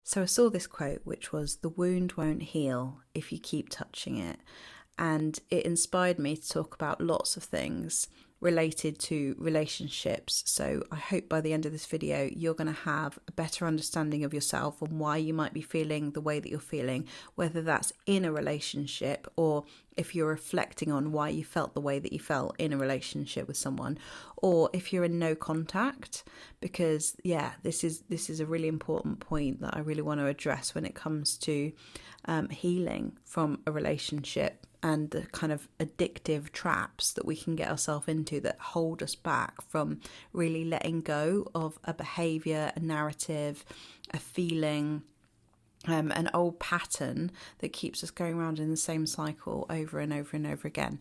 So I saw this quote, which was, "The wound won't heal if you keep touching it." And it inspired me to talk about lots of things related to relationships. So I hope by the end of this video, you're going to have a better understanding of yourself and why you might be feeling the way that you're feeling, whether that's in a relationship or if you're reflecting on why you felt the way that you felt in a relationship with someone, or if you're in no contact, because this is a really important point that I really want to address when it comes to healing from a relationship and the kind of addictive traps that we can get ourselves into that hold us back from really letting go of a behaviour, a narrative, a feeling, an old pattern that keeps us going around in the same cycle over and over and over again.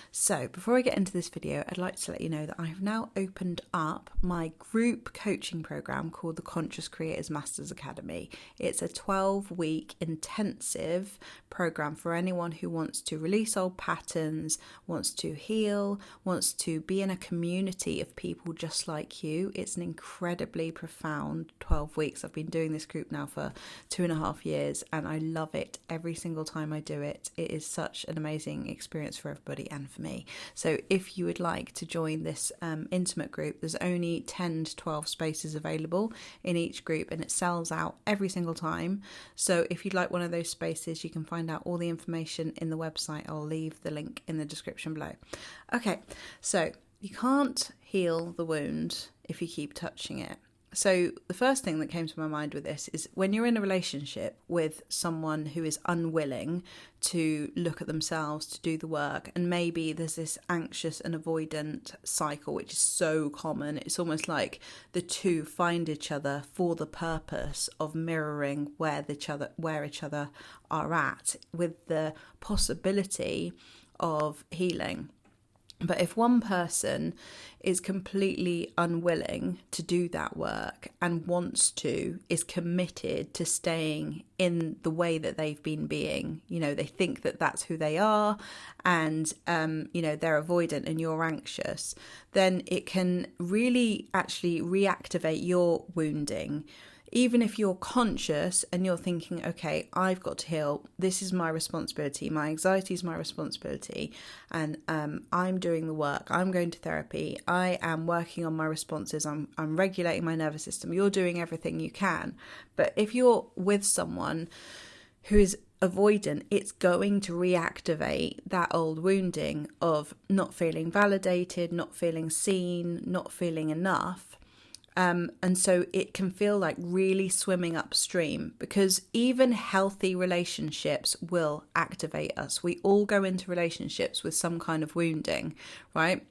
So before I get into this video, I'd like to let you know that I have now opened up my group coaching program called the Conscious Creators Masters Academy. It's a 12-week intensive program for anyone who wants to release old patterns, wants to heal, wants to be in a community of people just like you. It's an incredibly profound 12 weeks. I've been doing this group now for 2.5 years and I love it every single time I do it. It is such an amazing experience for everybody and for me. So if you would like to join this intimate group, there's only 10 to 12 spaces available in each group and it sells out every single time. So if you'd like one of those spaces, you can find out all the information in the website. I'll leave the link in the description below. Okay, so you can't heal the wound if you keep touching it. So the first thing that came to my mind with this is when you're in a relationship with someone who is unwilling to look at themselves, to do the work, and maybe there's this anxious and avoidant cycle, which is so common. It's almost like the two find each other for the purpose of mirroring where each other are at, with the possibility of healing. But if one person is completely unwilling to do that work and is committed to staying in the way that they've been being, they think that that's who they are and, they're avoidant and you're anxious, then it can really actually reactivate your wounding. Even if you're conscious and you're thinking, okay, I've got to heal, this is my responsibility, my anxiety is my responsibility, and I'm doing the work, I'm going to therapy, I am working on my responses, I'm regulating my nervous system, you're doing everything you can. But if you're with someone who is avoidant, it's going to reactivate that old wounding of not feeling validated, not feeling seen, not feeling enough. And so it can feel like really swimming upstream, because even healthy relationships will activate us. We all go into relationships with some kind of wounding, right?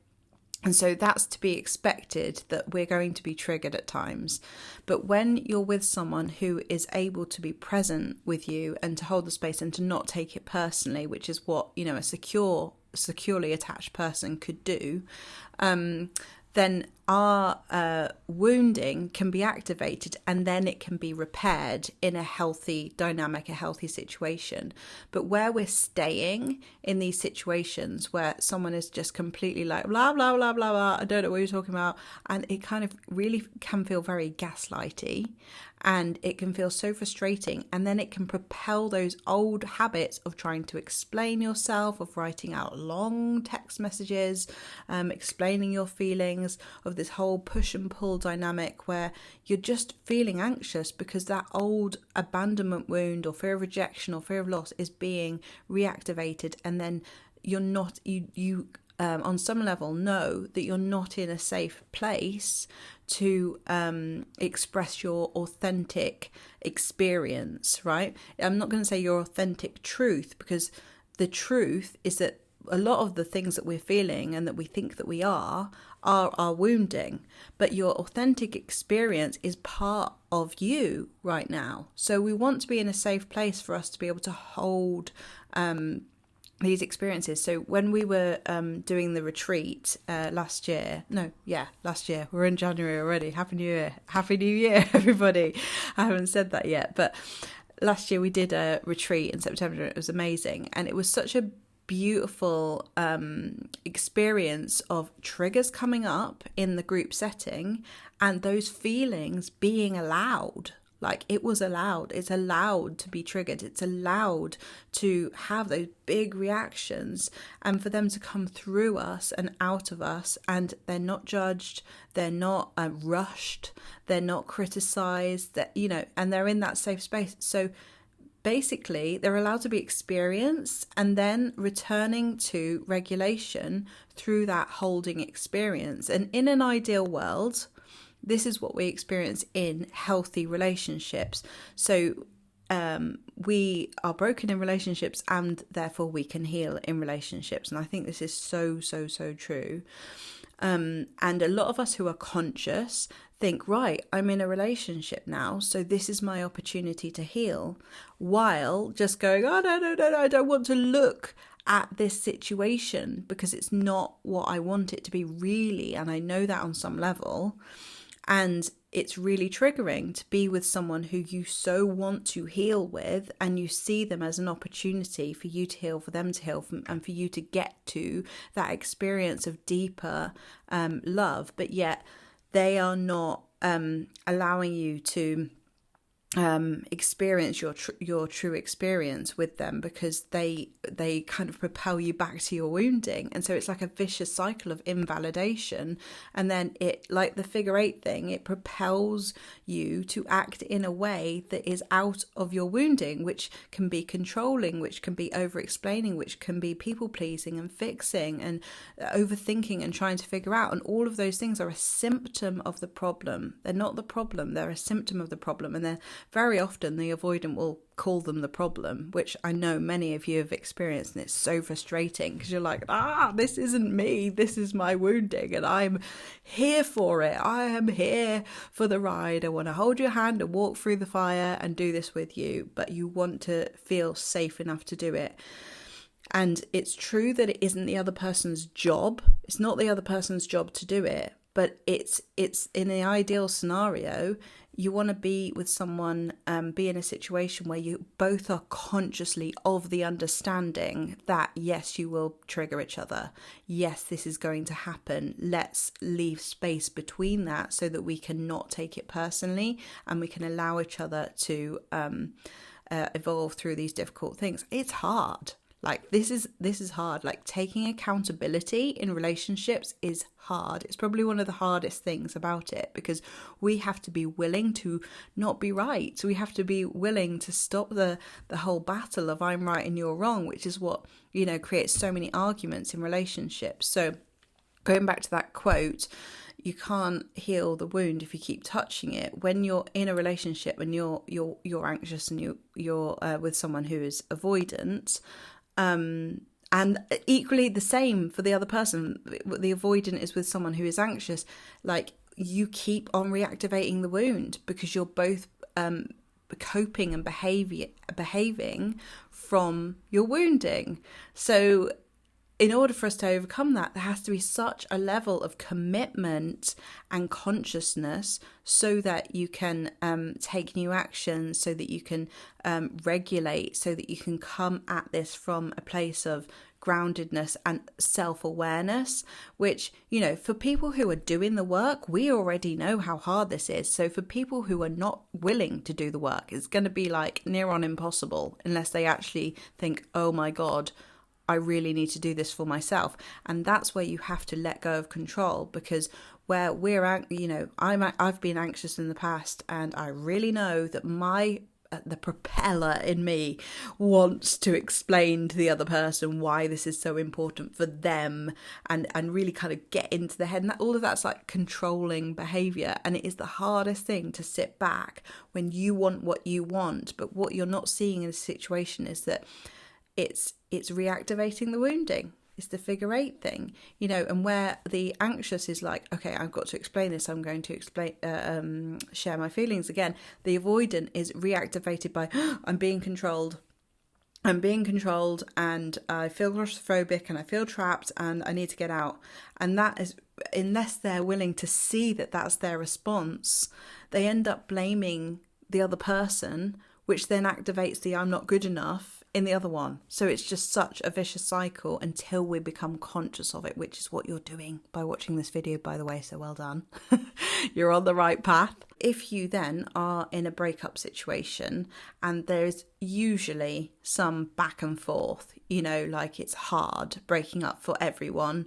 And so that's to be expected, that we're going to be triggered at times. But when you're with someone who is able to be present with you and to hold the space and to not take it personally, which is what, a securely attached person could do, then our wounding can be activated and then it can be repaired in a healthy dynamic, a healthy situation. But where we're staying in these situations where someone is just completely like, blah, blah, blah, blah, blah, I don't know what you're talking about, and it kind of really can feel very gaslighty, and it can feel so frustrating, and then it can propel those old habits of trying to explain yourself, of writing out long text messages, explaining your feelings, of this whole push and pull dynamic where you're just feeling anxious because that old abandonment wound or fear of rejection or fear of loss is being reactivated, and then you're not, you on some level know that you're not in a safe place to express your authentic experience, right? I'm not going to say your authentic truth, because the truth is that a lot of the things that we're feeling and that we think that we are our wounding, but your authentic experience is part of you right now. So we want to be in a safe place for us to be able to hold these experiences. So when we were doing the retreat last year, we're in January already. Happy New Year, everybody. I haven't said that yet, but last year we did a retreat in September. It was amazing, and it was such a beautiful experience of triggers coming up in the group setting and those feelings being allowed. Like, it was allowed. It's allowed to be triggered. It's allowed to have those big reactions, and for them to come through us and out of us, and they're not judged, they're not rushed, they're not criticized, that, you know, and they're in that safe space. So basically, they're allowed to be experienced, and then returning to regulation through that holding experience. And in an ideal world, this is what we experience in healthy relationships. So we are broken in relationships, and therefore we can heal in relationships. And I think this is so true. And a lot of us who are conscious think, right, I'm in a relationship now, so this is my opportunity to heal, while just going, oh, no, I don't want to look at this situation because it's not what I want it to be really. And I know that on some level. And it's really triggering to be with someone who you so want to heal with, and you see them as an opportunity for you to heal, for them to heal, and for you to get to that experience of deeper love. But yet they are not allowing you to experience your true experience with them, because they kind of propel you back to your wounding. And so it's like a vicious cycle of invalidation, and then it, like the figure 8 thing, it propels you to act in a way that is out of your wounding, which can be controlling, which can be over explaining, which can be people pleasing and fixing and overthinking and trying to figure out. And all of those things are a symptom of the problem. They're not the problem, they're a symptom of the problem. And they're very often, the avoidant will call them the problem, which I know many of you have experienced, and it's so frustrating because you're like, this isn't me, this is my wounding, and I'm here for it. I am here for the ride. I want to hold your hand and walk through the fire and do this with you, but you want to feel safe enough to do it. And it's true that it isn't the other person's job. It's not the other person's job to do it, but it's in the ideal scenario, you want to be with someone, be in a situation where you both are consciously of the understanding that, yes, you will trigger each other. Yes, this is going to happen. Let's leave space between that so that we can not take it personally, and we can allow each other to evolve through these difficult things. It's hard. Like, this is hard. Like, taking accountability in relationships is hard. It's probably one of the hardest things about it, because we have to be willing to not be right. So we have to be willing to stop the whole battle of I'm right and you're wrong, which is what, you know, creates so many arguments in relationships. So going back to that quote, you can't heal the wound if you keep touching it. When you're in a relationship and you're anxious and you're with someone who is avoidant, and equally the same for the other person, the avoidant is with someone who is anxious, like, you keep on reactivating the wound because you're both coping and behaving from your wounding. So in order for us to overcome that, there has to be such a level of commitment and consciousness so that you can take new action, so that you can regulate, so that you can come at this from a place of groundedness and self-awareness, which, you know, for people who are doing the work, we already know how hard this is. So for people who are not willing to do the work, it's going to be like near on impossible unless they actually think, oh my God, I really need to do this for myself. And that's where you have to let go of control, because where we're, you know, I've been anxious in the past, and I really know that the propeller in me wants to explain to the other person why this is so important for them, and really kind of get into the head. And all of that's like controlling behavior. And it is the hardest thing to sit back when you want what you want. But what you're not seeing in a situation is that it's reactivating the wounding. It's the figure 8 thing, you know, and where the anxious is like, okay, I've got to explain this. I'm going to share my feelings again. The avoidant is reactivated by, I'm being controlled, and I feel claustrophobic, and I feel trapped, and I need to get out. And that is, unless they're willing to see that that's their response, they end up blaming the other person, which then activates the I'm not good enough in the other one. So it's just such a vicious cycle until we become conscious of it, which is what you're doing by watching this video, by the way. So well done. You're on the right path. If you then are in a breakup situation and there's usually some back and forth, like it's hard breaking up for everyone.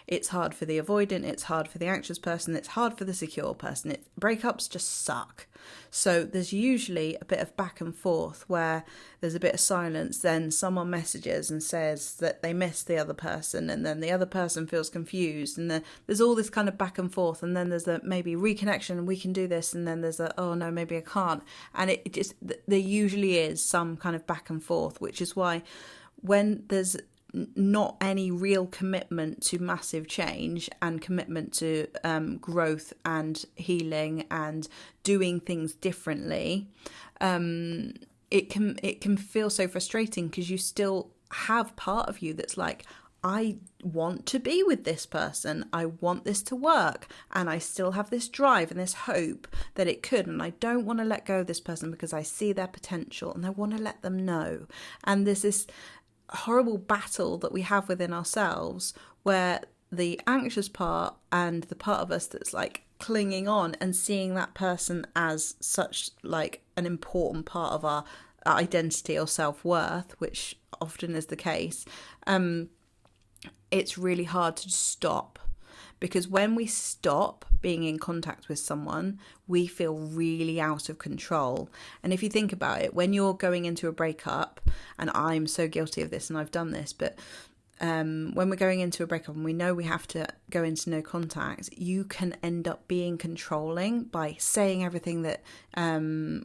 It's hard for the avoidant, it's hard for the anxious person, it's hard for the secure person. Breakups just suck. So there's usually a bit of back and forth where there's a bit of silence, then someone messages and says that they miss the other person, and then the other person feels confused, and then there's all this kind of back and forth, and then there's a maybe reconnection and we can do this, and then there's oh no, maybe I can't. And it just, there usually is some kind of back and forth, which is why when there's not any real commitment to massive change and commitment to growth and healing and doing things differently, it can feel so frustrating because you still have part of you that's like, I want to be with this person, I want this to work, and I still have this drive and this hope that it could, and I don't want to let go of this person because I see their potential and I want to let them know. And there's this horrible battle that we have within ourselves where the anxious part and the part of us that's like clinging on and seeing that person as such like an important part of our identity or self-worth, which often is the case, it's really hard to stop. Because when we stop being in contact with someone, we feel really out of control. And if you think about it, when you're going into a breakup, and I'm so guilty of this and I've done this, but when we're going into a breakup and we know we have to go into no contact, you can end up being controlling by saying everything that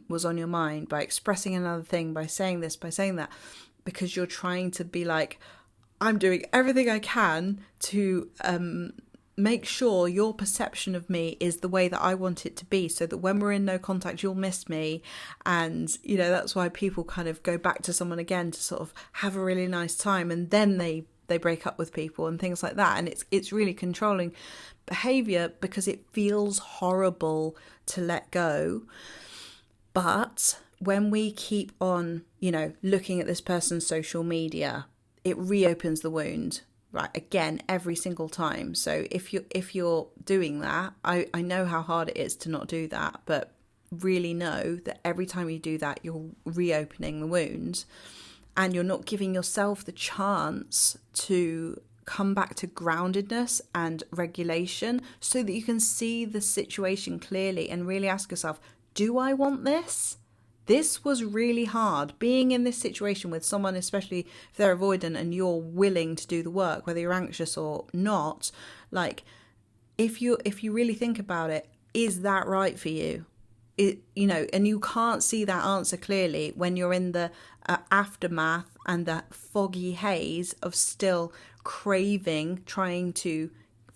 was on your mind, by expressing another thing, by saying this, by saying that, because you're trying to be like, I'm doing everything I can to make sure your perception of me is the way that I want it to be, so that when we're in no contact, you'll miss me. And, that's why people kind of go back to someone again to sort of have a really nice time, and then they break up with people and things like that. And it's really controlling behavior because it feels horrible to let go. But when we keep on, looking at this person's social media, it reopens the wound. Right, again, every single time. So if you're doing that, I know how hard it is to not do that, but really know that every time you do that, you're reopening the wound, and you're not giving yourself the chance to come back to groundedness and regulation so that you can see the situation clearly and really ask yourself, do I want this? This was really hard. Being in this situation with someone, especially if they're avoidant and you're willing to do the work, whether you're anxious or not, like if you really think about it, is that right for you? And you can't see that answer clearly when you're in the aftermath and that foggy haze of still craving, trying to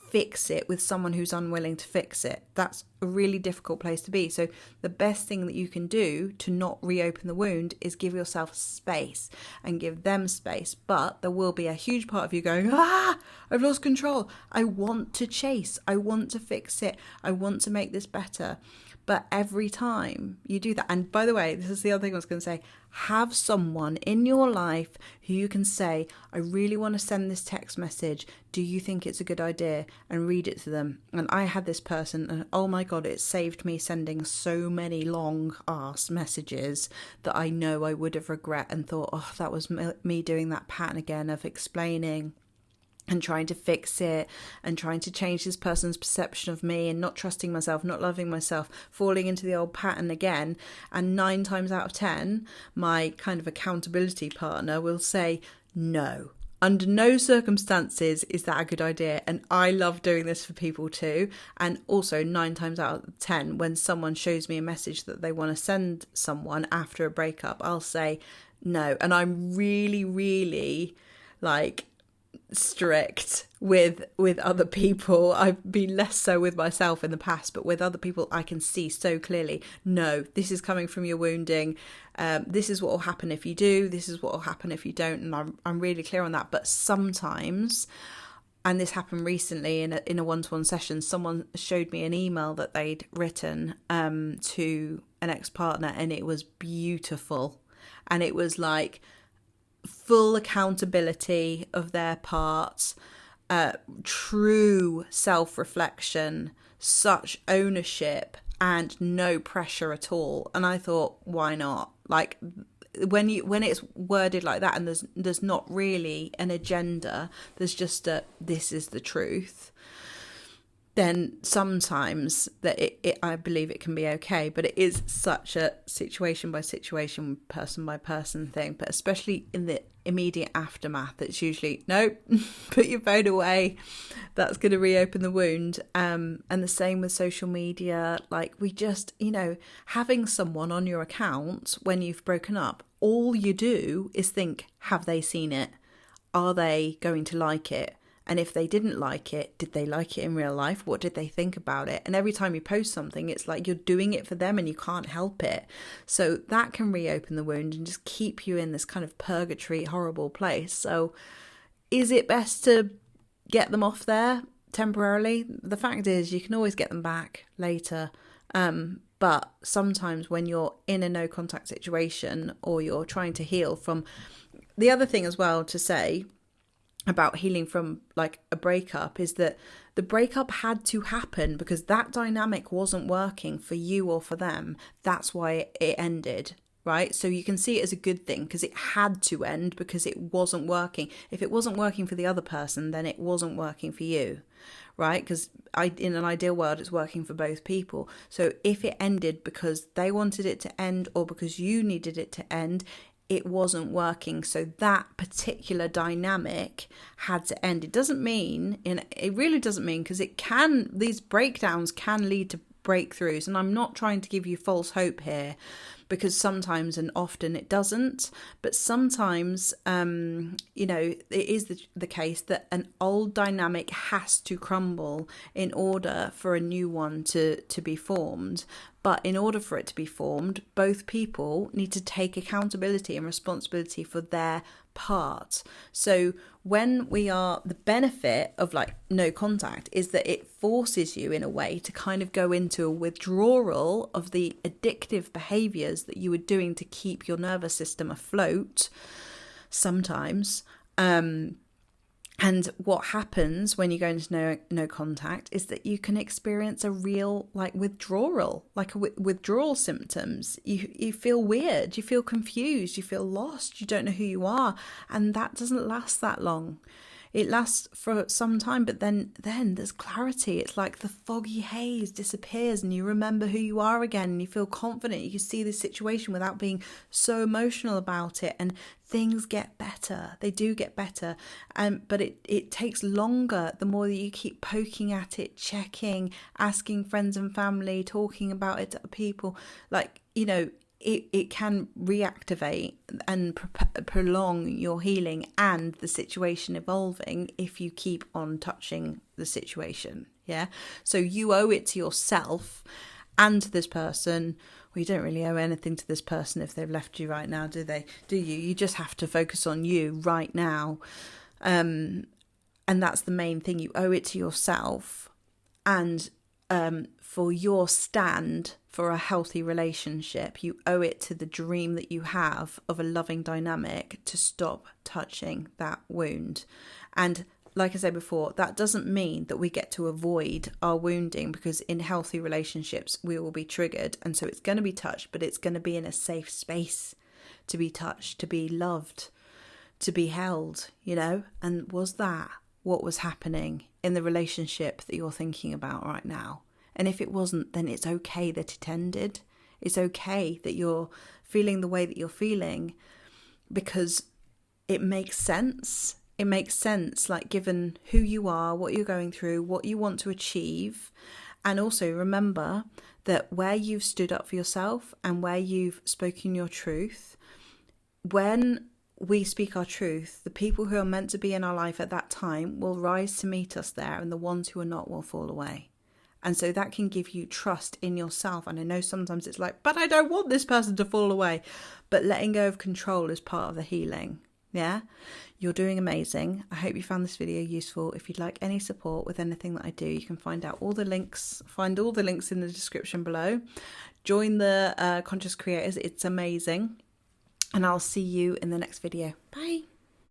fix it with someone who's unwilling to fix it. That's a really difficult place to be. So the best thing that you can do to not reopen the wound is give yourself space and give them space. But there will be a huge part of you going, I've lost control. I want to chase. I want to fix it. I want to make this better. But every time you do that, and by the way, this is the other thing I was going to say, have someone in your life who you can say, I really want to send this text message. Do you think it's a good idea? And read it to them. And I had this person, and oh my God, it saved me sending so many long ass messages that I know I would have regret and thought, oh, that was me doing that pattern again of explaining and trying to fix it and trying to change this person's perception of me and not trusting myself, not loving myself, falling into the old pattern again. And 9 times out of 10, my kind of accountability partner will say, no, under no circumstances is that a good idea. And I love doing this for people too. And also 9 times out of 10, when someone shows me a message that they want to send someone after a breakup, I'll say no. And I'm really, really like strict with other people. I've been less so with myself in the past, but with other people I can see so clearly, no, this is coming from your wounding, this is what will happen if you do, this is what will happen if you don't, and I'm really clear on that. But sometimes, and this happened recently in a one-to-one session, someone showed me an email that they'd written to an ex-partner, and it was beautiful, and it was like full accountability of their part, true self-reflection, such ownership, and no pressure at all. And I thought, why not? Like, when it's worded like that, and there's not really an agenda, there's just this is the truth, then sometimes that I believe it can be okay. But it is such a situation by situation, person by person thing. But especially in the immediate aftermath, it's usually, nope, put your phone away. That's going to reopen the wound. And the same with social media. Like, we just, having someone on your account when you've broken up, all you do is think, have they seen it? Are they going to like it? And if they didn't like it, did they like it in real life? What did they think about it? And every time you post something, it's like you're doing it for them and you can't help it. So that can reopen the wound and just keep you in this kind of purgatory, horrible place. So is it best to get them off there temporarily? The fact is, you can always get them back later. But sometimes when you're in a no contact situation, or you're trying to heal from, the other thing as well to say about healing from like a breakup is that the breakup had to happen because that dynamic wasn't working for you or for them. That's why it ended, right? So you can see it as a good thing because it had to end because it wasn't working. If it wasn't working for the other person, then it wasn't working for you, right? Because in an ideal world, it's working for both people. So if it ended because they wanted it to end or because you needed it to end, it wasn't working. So that particular dynamic had to end. It doesn't mean, it really doesn't mean, because these breakdowns can lead to breakthroughs. And I'm not trying to give you false hope here, because sometimes and often it doesn't. But sometimes, it is the case that an old dynamic has to crumble in order for a new one to be formed. But in order for it to be formed, both people need to take accountability and responsibility for their part. So the benefit of like no contact is that it forces you in a way to kind of go into a withdrawal of the addictive behaviors that you were doing to keep your nervous system afloat sometimes. And what happens when you go into no contact is that you can experience a real like withdrawal, like withdrawal symptoms. You feel weird, you feel confused, you feel lost, you don't know who you are. And that doesn't last that long. It lasts for some time, but then there's clarity. It's like the foggy haze disappears and you remember who you are again, and you feel confident. You can see the situation without being so emotional about it, and things get better. They do get better. But it takes longer the more that you keep poking at it, checking, asking friends and family, talking about it to people. Like, it can reactivate and prolong your healing and the situation evolving if you keep on touching the situation. Yeah. So you owe it to yourself and to this person. Well, you don't really owe anything to this person if they've left you right now, do they? Do you? You just have to focus on you right now. And that's the main thing. You owe it to yourself and for your stand for a healthy relationship. You owe it to the dream that you have of a loving dynamic to stop touching that wound. And like I said before, that doesn't mean that we get to avoid our wounding, because in healthy relationships we will be triggered, and so it's going to be touched, but it's going to be in a safe space to be touched, to be loved, to be held, And was that what was happening in the relationship that you're thinking about right now? And if it wasn't, then it's okay that it ended. It's okay that you're feeling the way that you're feeling, because it makes sense. It makes sense, like, given who you are, what you're going through, what you want to achieve. And also remember that where you've stood up for yourself and where you've spoken your truth, when we speak our truth, the people who are meant to be in our life at that time will rise to meet us there, and the ones who are not will fall away. And so that can give you trust in yourself. And I know sometimes it's like, but I don't want this person to fall away. But letting go of control is part of the healing. Yeah, you're doing amazing. I hope you found this video useful. If you'd like any support with anything that I do, you can find all the links in the description below. Join the Conscious Creators. It's amazing. And I'll see you in the next video. Bye.